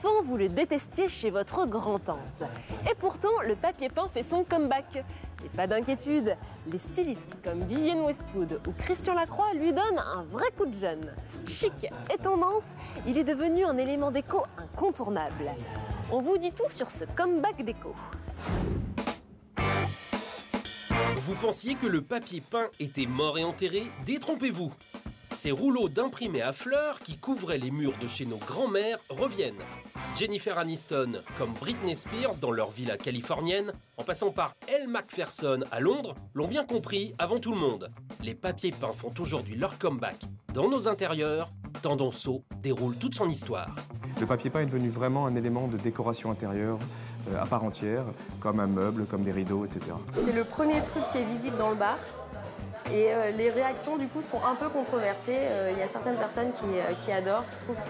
Enfant, vous le détestiez chez votre grand-tante. Et pourtant, le papier peint fait son comeback. Et pas d'inquiétude, les stylistes comme Vivienne Westwood ou Christian Lacroix lui donnent un vrai coup de jeune. Chic et tendance, il est devenu un élément déco incontournable. On vous dit tout sur ce comeback déco. Vous pensiez que le papier peint était mort et enterré? Détrompez-vous! Ces rouleaux d'imprimés à fleurs qui couvraient les murs de chez nos grands-mères reviennent. Jennifer Aniston comme Britney Spears dans leur villa californienne, en passant par Elle Macpherson à Londres, l'ont bien compris avant tout le monde. Les papiers peints font aujourd'hui leur comeback. Dans nos intérieurs, Tendanceau déroule toute son histoire. Le papier peint est devenu vraiment un élément de décoration intérieure à part entière, comme un meuble, comme des rideaux, etc. C'est le premier truc qui est visible dans le bar. Et les réactions du coup sont un peu controversées. Il y a certaines personnes qui adorent, qui trouvent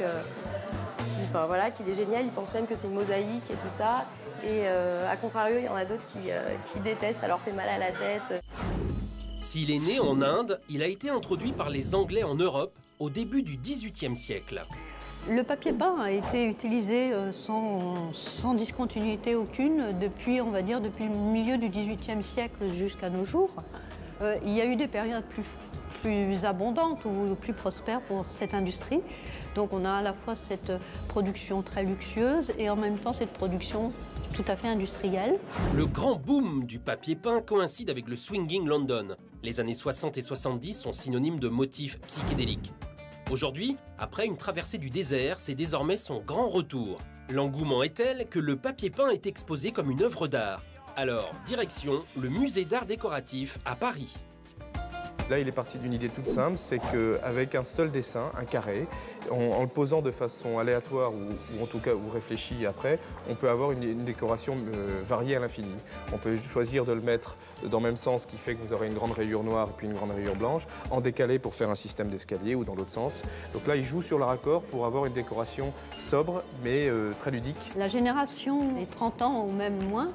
qu'il est génial, ils pensent même que c'est une mosaïque et tout ça. Et à contrario, il y en a d'autres qui détestent, ça leur fait mal à la tête. S'il est né en Inde, il a été introduit par les Anglais en Europe au début du XVIIIe siècle. Le papier peint a été utilisé sans discontinuité aucune depuis, on va dire, depuis le milieu du XVIIIe siècle jusqu'à nos jours. Il y a eu des périodes plus abondantes ou plus prospères pour cette industrie. Donc on a à la fois cette production très luxueuse et en même temps cette production tout à fait industrielle. Le grand boom du papier peint coïncide avec le swinging London. Les années 60 et 70 sont synonymes de motifs psychédéliques. Aujourd'hui, après une traversée du désert, c'est désormais son grand retour. L'engouement est tel que le papier peint est exposé comme une œuvre d'art. Alors, direction le musée d'art décoratif à Paris. Là, il est parti d'une idée toute simple, c'est qu'avec un seul dessin, un carré, en le posant de façon aléatoire ou en tout cas réfléchie après, on peut avoir une décoration variée à l'infini. On peut choisir de le mettre dans le même sens, qui fait que vous aurez une grande rayure noire et puis une grande rayure blanche, en décalé pour faire un système d'escalier ou dans l'autre sens. Donc là, il joue sur le raccord pour avoir une décoration sobre mais très ludique. La génération des 30 ans ou même moins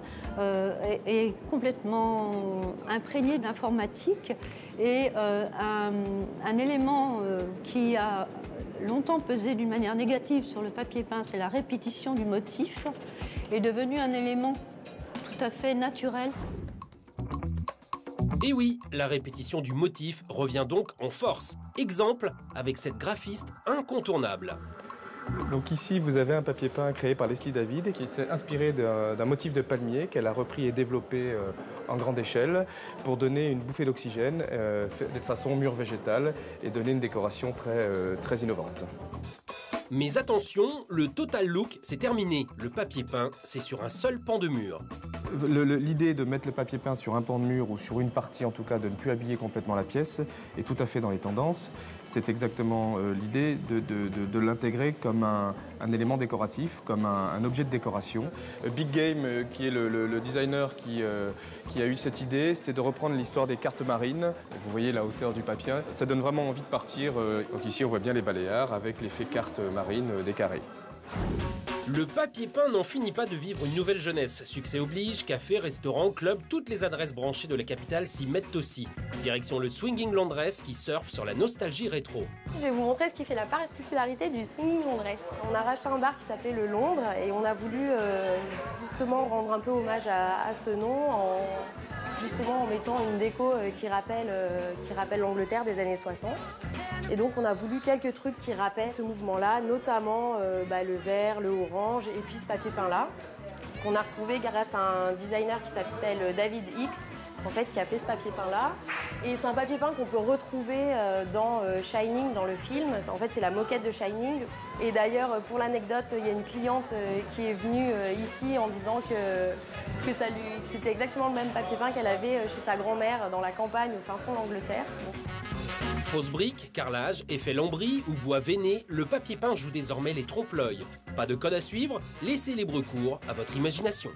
est complètement imprégnée d'informatique. Et un élément qui a longtemps pesé d'une manière négative sur le papier peint, c'est la répétition du motif, est devenu un élément tout à fait naturel. Et oui, la répétition du motif revient donc en force. Exemple avec cette graphiste incontournable. Donc ici, vous avez un papier peint créé par Leslie David qui s'est inspiré d'un motif de palmier qu'elle a repris et développé en grande échelle pour donner une bouffée d'oxygène de façon mur végétal et donner une décoration très innovante. Mais attention, le total look, c'est terminé. Le papier peint, c'est sur un seul pan de mur. L'idée de mettre le papier peint sur un pan de mur ou sur une partie, en tout cas, de ne plus habiller complètement la pièce, est tout à fait dans les tendances. C'est exactement l'idée de l'intégrer comme un élément décoratif, comme un objet de décoration. Big Game, qui est le designer qui a eu cette idée, c'est de reprendre l'histoire des cartes marines. Vous voyez la hauteur du papier. Ça donne vraiment envie de partir. Donc ici, on voit bien les Baléares avec l'effet carte marine des carrés. Le papier peint n'en finit pas de vivre une nouvelle jeunesse. Succès oblige, café, restaurant, club, toutes les adresses branchées de la capitale s'y mettent aussi. Direction le Swinging Laundress qui surfe sur la nostalgie rétro. Je vais vous montrer ce qui fait la particularité du Swinging Laundress. On a racheté un bar qui s'appelait le Londres et on a voulu justement rendre un peu hommage à ce nom en mettant une déco qui rappelle l'Angleterre des années 60. Et donc on a voulu quelques trucs qui rappellent ce mouvement-là, notamment le vert, le orange et puis ce papier peint-là, qu'on a retrouvé grâce à un designer qui s'appelle David X, en fait, qui a fait ce papier peint-là. Et c'est un papier peint qu'on peut retrouver dans Shining, dans le film. En fait, c'est la moquette de Shining. Et d'ailleurs, pour l'anecdote, il y a une cliente qui est venue ici en disant que c'était exactement le même papier peint qu'elle avait chez sa grand-mère dans la campagne au fin fond de l'Angleterre. Fausse brique, carrelage, effet lambris ou bois veiné, le papier peint joue désormais les trompe-l'œil. Pas de code à suivre, laissez libre cours à votre imagination.